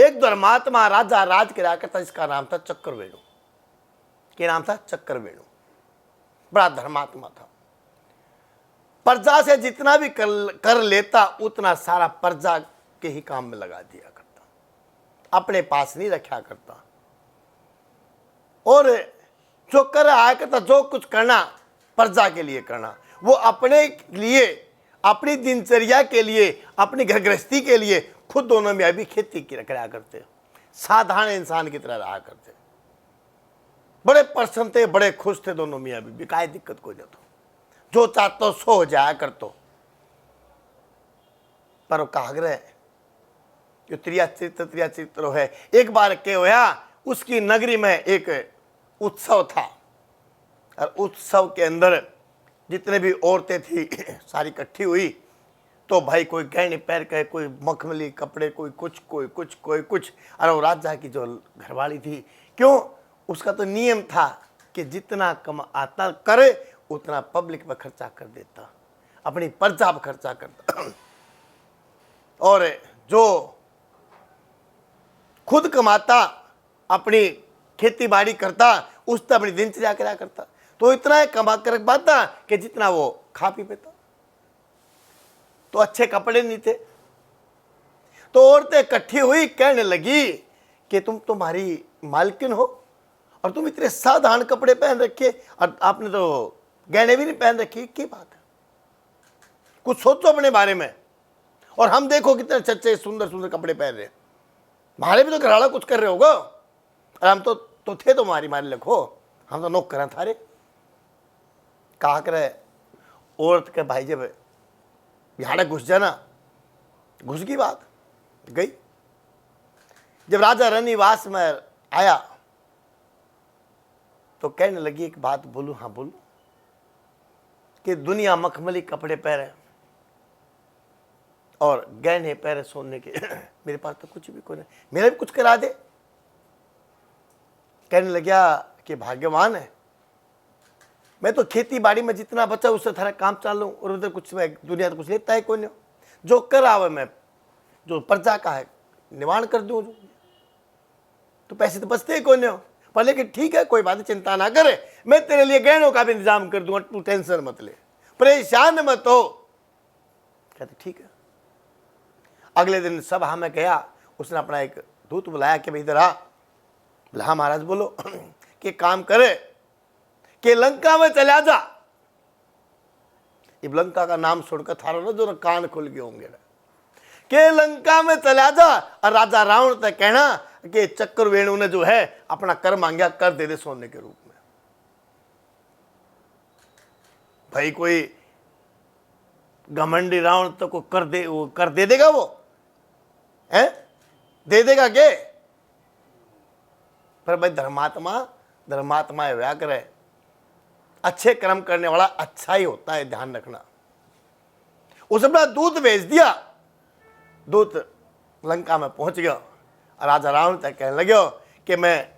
एक धर्मात्मा राजा राज किया करता, इसका नाम था चक्रवेणु। क्या नाम था? चक्रवेणु। बड़ा धर्मात्मा था। प्रजा से जितना भी कर लेता उतना सारा प्रजा के ही काम में लगा दिया करता, अपने पास नहीं रखा करता। और जो कर आया करता, जो कुछ करना प्रजा के लिए करना, वो अपने लिए, अपनी दिनचर्या के लिए, अपनी घर गृहस्थी के लिए खुद दोनों में अभी खेती करा करते, साधारण इंसान की तरह रहा करते। बड़े प्रसन्न थे, बड़े खुश थे दोनों मियाँ बीबी, काहे दिक्कत कोई नहीं, जो चाहतो सो हो जाया करतो। पर कागरे जो त्रिया चरित्र है, एक बार क्या होया, उसकी नगरी में एक उत्सव था, और उत्सव के अंदर जितने भी औरतें थी सारी इकट्ठी हुई। तो भाई कोई गहने पहन के, कोई मखमली कपड़े, कोई कुछ। और वो राजा की जो घरवाली थी, क्यों, उसका तो नियम था कि जितना कम आता करे उतना पब्लिक पर खर्चा कर देता, अपनी प्रजा पर खर्चा करता। और जो खुद कमाता, अपनी खेती बाड़ी करता, उस पर अपनी दिनचर्या करा करता। तो इतना कमा कर पाता कि जितना वो खा पी पाता। तो अच्छे कपड़े नहीं थे, तो औरतें इकट्ठी हुई, कहने लगी कि तुम तुम्हारी मालकिन हो और तुम इतने साधारण कपड़े पहन रखे, और आपने तो गहने भी नहीं पहन रखे, क्या बात है, कुछ सोचो अपने बारे में। और हम देखो कितने अच्छे सुंदर सुंदर कपड़े पहन रहे, हमारे भी तो घरवाला कुछ कर रहे होगा, और हम तो थे तुम्हारी मारे लिखो, हम तो नौकर थारे। कहा करे औरत के भाई, जब यहाँ घुस जाना, घुस की बात गई। जब राजा रनिवास में आया तो कहने लगी, एक बात बोलूं? हाँ बोलूं। कि दुनिया मखमली कपड़े पहने और गहने पहने सोने के, मेरे पास तो कुछ भी कोई नहीं, मेरा भी कुछ करा दे। कहने लगा कि भाग्यवान है, मैं तो खेती बाड़ी में जितना बचा उससे थारा काम चालू, और उधर कुछ दुनिया तो कुछ लेता है कोई नहीं, जो कर आवे मैं जो प्रजा का है निवारण कर दूं, तो पैसे तो बचते ही कोई नहीं, पर लेकिन ठीक है, कोई बात चिंता ना करे, मैं तेरे लिए गहनों का भी इंतजाम कर दूंगा, तू टेंशन मत ले, परेशान मत हो। कहते ठीक है। अगले दिन सभा में गया, उसने अपना एक दूत बुलाया कि भाई इधर आ। बोला हाँ महाराज बोलो। कि काम करे कि लंका में चला जा। इब लंका का नाम सुनकर थारा ना जो कान खुल गए होंगे, कि लंका में चला जा और राजा रावण तक कहना कि चक्रवेणु ने जो है अपना कर मांगा, कर दे दे सोने के रूप में। भाई कोई घमंडी रावण तो को कर दे, वो कर दे देगा, वो है दे देगा के? पर भाई धर्मात्मा व्या करे, अच्छे कर्म करने वाला अच्छा ही होता है, ध्यान रखना। उसने अपना दूत भेज दिया, दूत लंका में पहुंच गया, राजा रावण तक कहने लगे कि मैं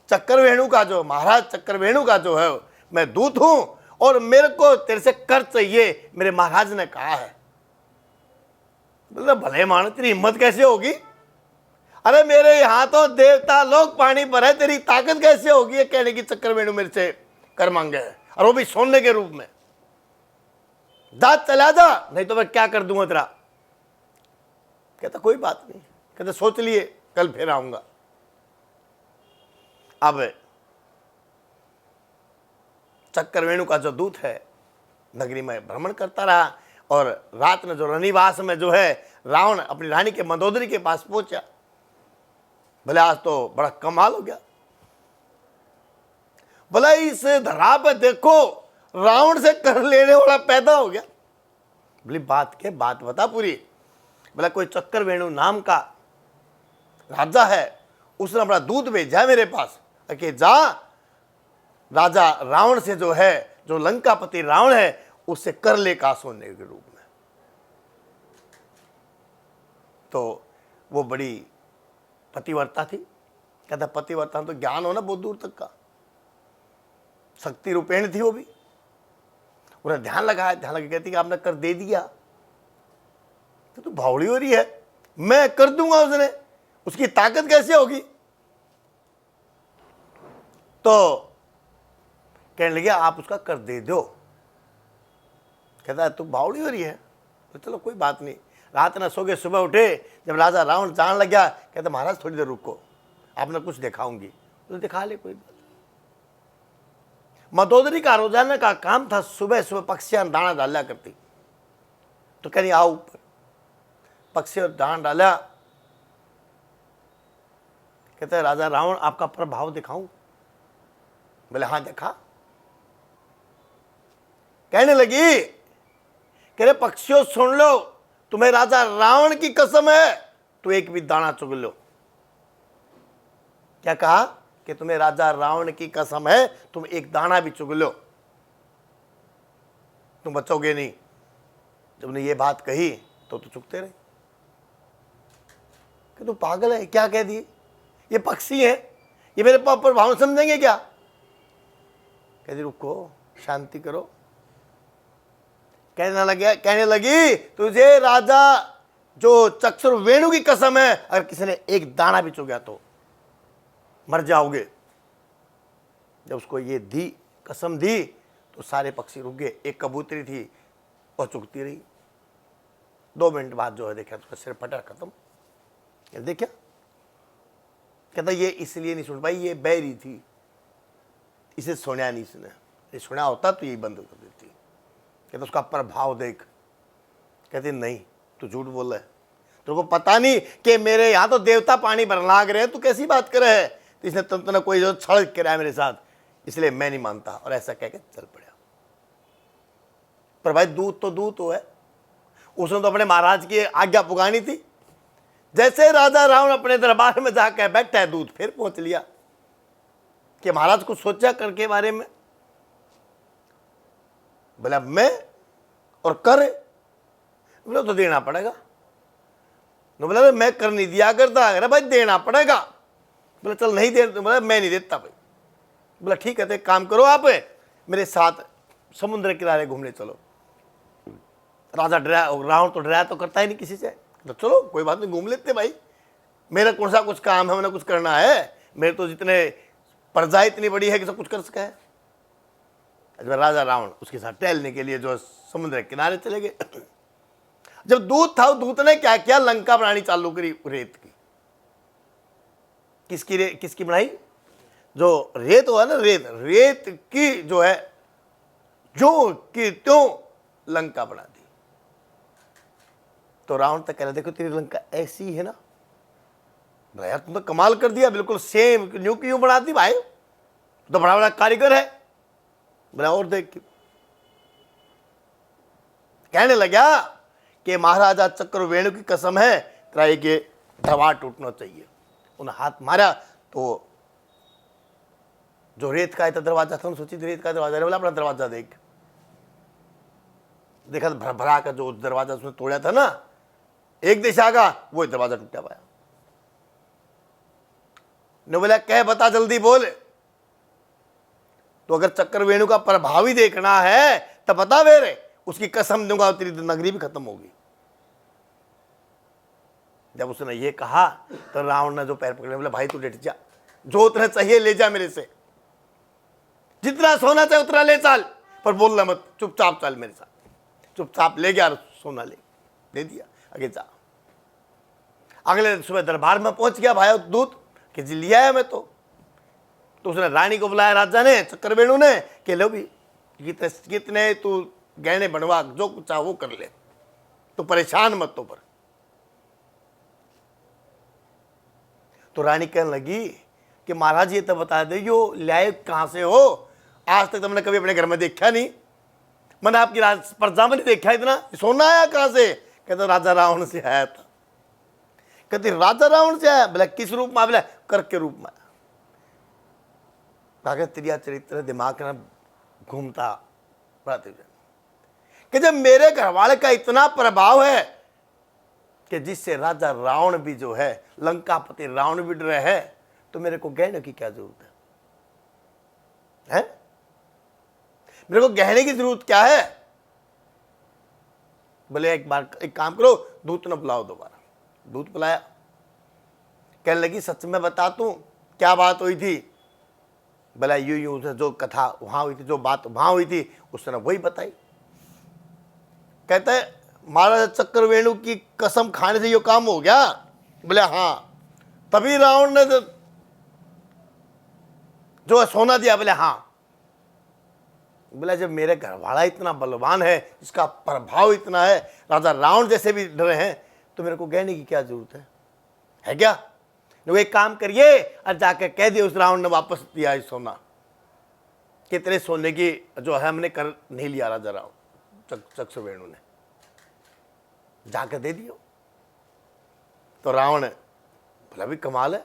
चक्रवेणु का जो महाराज चक्रवेणु का जो है मैं दूत हूं, और मेरे को तेरे से कर चाहिए, मेरे महाराज ने कहा है। बोले भले मान, तेरी हिम्मत कैसे होगी? अरे मेरे यहां तो देवता लोग पानी पर है, तेरी ताकत कैसे होगी ये कहने की चक्रवेणु मेरे से कर मांगे है, और वो भी सोने के रूप में। दांत चला जा, नहीं तो मैं क्या कर दूंगा तेरा। कहता कोई बात नहीं, कहते सोच लिए, कल फिर आऊंगा। अब चक्रवेणु का जो दूत है नगरी में भ्रमण करता रहा, और रात में जो रनिवास में जो है रावण अपनी रानी के मंदोदरी के पास पहुंचा। भले आज तो बड़ा कमाल हो गया, भला इस धरा पे देखो रावण से कर लेने वाला पैदा हो गया। बोली बात के बात बता पूरी। बोला कोई चक्रवेणु नाम का राजा है, उसने अपना दूध भेजा मेरे पास कि जा राजा रावण से जो है, जो लंकापति रावण है, उससे कर ले का सोने के रूप में। तो वो बड़ी पतिव्रता थी। कहता पतिव्रता तो ज्ञान हो ना बहुत दूर तक का, शक्ति रूपेण थी वो भी। उन्हें ध्यान लगा कहती कि आपने कर दे दिया, तो भावड़ी हो रही है, मैं कर दूंगा। उसने उसकी ताकत कैसे होगी? तो कहने लगे आप उसका कर दे दो। कहता है तू बावड़ी हो रही है? तो चलो कोई बात नहीं। रात न सो गए, सुबह उठे, जब राजा रावण जान लग गया, कहता महाराज थोड़ी देर रुको, आपने कुछ दिखाऊंगी। तो दिखा ले, कोई बात। मंदोदरी का रोजाना का काम था, सुबह सुबह पक्षियां दाना डाला करती। तो कहीं आओ ऊपर, पक्षी और दाना डाला। कहते राजा रावण आपका प्रभाव दिखाऊं? बोले हाँ दिखा। कहने लगी कह रहे पक्षियों सुन लो, तुम्हें राजा रावण की कसम है, तो एक भी दाना चुग लो। क्या कहा कि तुम्हें राजा रावण की कसम है, तुम एक दाना भी चुग लो, तुम बचोगे नहीं। जब ने ये बात कही तो चुगते रहे कि तुम पागल है, क्या कह दिए? ये पक्षी है, ये मेरे पर भाव समझेंगे क्या? कहती रुको, शांति करो। कहने लगी तुझे राजा जो चक्षुर वेणु की कसम है, अगर किसी ने एक दाना भी चुगा तो मर जाओगे। जब उसको ये दी, कसम दी, तो सारे पक्षी रुक गए। एक कबूतरी थी वह चुगती रही। 2 मिनट बाद जो है देखा तो सिर फटा, खत्म। देखा, कहता ये इसलिए नहीं सुन पाई, ये बैरी थी, इसे सुना नहीं। इसने ये सुना होता तो यही बंद कर देती। कहता उसका प्रभाव देख। कहते नहीं तू झूठ बोल रहा है, तेरे को पता नहीं कि मेरे यहाँ तो देवता पानी भरना लाग रहे हैं, तू कैसी बात कर रहा है? तो इसने तुमने कोई जो छल कर है मेरे साथ, इसलिए मैं नहीं मानता। और ऐसा कह के चल पड़ा। पर भाई दूत तो दूत है, उसने तो अपने महाराज की आज्ञा पुगानी थी। जैसे राजा रावण अपने दरबार में जाकर बैठा है, दूत फिर पहुंच लिया कि महाराज को सोचा करके बारे में। बोला मैं और कर, बोला तो देना पड़ेगा। बोला मैं कर नहीं दिया करता, अरे भाई देना पड़ेगा। बोला चल नहीं दे, बोला मैं नहीं देता भाई। बोला ठीक है तो एक काम करो, आप मेरे साथ समुद्र किनारे घूमने चलो। राजा डरा, रावण तो डराया तो करता ही नहीं किसी से। तो चलो कोई बात नहीं, घूम लेते भाई, मेरा कौन सा कुछ काम है, मैंने कुछ करना है? मेरे तो जितने प्रजा इतनी बड़ी है कि सब कुछ कर सका है। राजा रावण उसके साथ टहलने के लिए जो समुद्र के किनारे चले गए। जब दूत था, दूत ने क्या किया, लंका बनानी चालू करी रेत की। किसकी बनाई? जो रेत हुआ ना, रेत की जो है, जो कि त्यों लंका बना दी। तो रावण तक कह रहे देखो तेरी लंका ऐसी है ना। यार तुम तो कमाल कर दिया, बिल्कुल सेम न्यू की यूं बना दी भाई, तो बड़ा बड़ा कारीगर है। बोला और देख। कहने लगा कि महाराजा चक्रवेणु की कसम है, तेरा ये दरबार टूटना चाहिए। उन्हें हाथ मारा तो जो रेत का दरवाजा था, सोची रेत का दरवाजा, बोला अपना दरवाजा देख। देखा तो भर भरा का जो दरवाजा उसने तोड़ा था ना, एक दिशा का, वो दरवाजा टूटा पाया। ने बोला कह बता जल्दी बोल। तो अगर चक्रवेणु का प्रभाव ही देखना है तो बता मेरे, उसकी कसम दूंगा तेरी नगरी भी खत्म होगी। जब उसने ये कहा तो रावण ने जो पैर पकड़े, बोला भाई तू डट जा, जो उतना चाहिए ले जा मेरे से, जितना सोना चाहिए उतना ले चल, पर बोलना मत, चुपचाप चल मेरे साथ। चुपचाप ले गया, सोना दे दिया, आगे जा। अगले सुबह दरबार में पहुंच गया भाई दूत कि जी लिया है मैं तो उसने रानी को बुलाया, राजा ने, चक्रवेणु ने, कि लो भी कितने तू गहने बनवा, जो कुछ चाह वो कर ले, तो परेशान मत तो। पर तो रानी कहने लगी कि महाराज ये तो बता दे यो लाए कहां से हो, आज तक तुमने कभी अपने घर में देखा नहीं, मैंने आपकी प्रजा में नहीं देखा इतना, सोना आया कहां से? कहते राजा रावण से आया था। कहते राजा रावण से आया? बोला किस रूप में? बोला कर के रूप में। तेरिया चरित्र दिमाग में घूमता कि जब मेरे घर वाले का इतना प्रभाव है कि जिससे राजा रावण भी जो है, लंकापति रावण भी डरे है, तो मेरे को गहने की क्या जरूरत है? मेरे को गहने की जरूरत क्या है? बोले एक बार एक काम करो, दूत ने बुलाओ दोबारा। दूत बुलाया, कहने लगी सच में बता तू क्या बात हुई थी। बोला यूं यूं से जो कथा वहां हुई थी, जो बात वहां हुई थी उसने वही बताई। कहता है महाराज चक्रवेणु की कसम खाने से यो काम हो गया। बोले हाँ। तभी रावण ने जो सोना दिया। बोले हाँ। बोला जब मेरे घरवाला इतना बलवान है, इसका प्रभाव इतना है, राजा रावण जैसे भी डरे हैं, तो मेरे को गहने की क्या जरूरत है क्या? तो एक काम करिए और जाकर कह दिए उस रावण ने वापस दिया है सोना, कि तेरे सोने की जो है हमने कर नहीं लिया। राजा रावण चक्रवेणु ने जाकर दे दियो। तो रावण बोला भी कमाल है,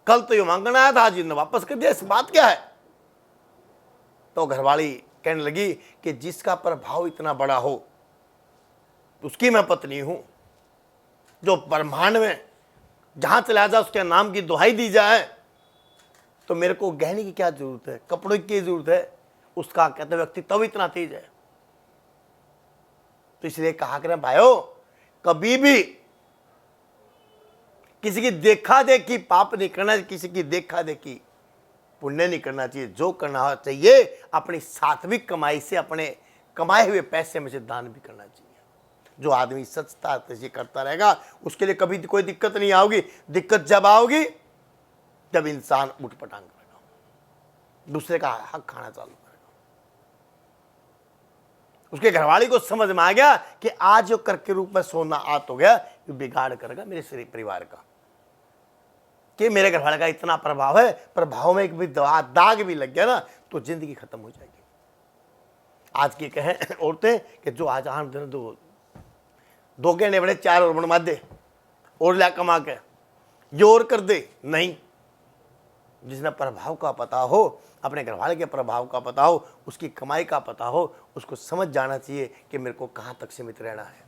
कल तो ये मांगना आया था, आज इन्होंने वापस कर दिया, इस बात क्या है? तो घरवाली कहने लगी कि जिसका प्रभाव इतना बड़ा हो उसकी मैं पत्नी हूं। जो ब्रह्मांड में जहां चला जाए उसके नाम की दुहाई दी जाए, तो मेरे को गहने की क्या जरूरत है, कपड़ों की जरूरत है? उसका कहते व्यक्तित्व इतना तेज है। तो इसलिए कहा करें भाइयों, कभी भी किसी की देखा देखी पाप नहीं करना, किसी की देखा देखी पुण्य नहीं करना चाहिए। जो करना चाहिए अपनी सात्विक कमाई से, अपने कमाए हुए पैसे में से दान भी करना चाहिए। जो आदमी सचता से करता रहेगा उसके लिए कभी कोई दिक्कत नहीं आओगी। दिक्कत जब आओगी जब इंसान उठपटांग करेगा, दूसरे का हक खाना चालू करेगा। उसके घरवाली को समझ में आ गया कि आज जो कर के रूप में सोना आ तो गया, ये बिगाड़ करेगा मेरे परिवार का, कि मेरे घरवाले का इतना प्रभाव है, प्रभाव में एक भी दाग भी लग गया ना तो जिंदगी खत्म हो जाएगी। आज की कहें औरतें कि जो आज आन दिन दो गहने बड़े 4 और बनवा दे और ला कमा के ये और कर दे, नहीं। जिसने प्रभाव का पता हो, अपने घरवाले के प्रभाव का पता हो, उसकी कमाई का पता हो, उसको समझ जाना चाहिए कि मेरे को कहाँ तक सीमित रहना है।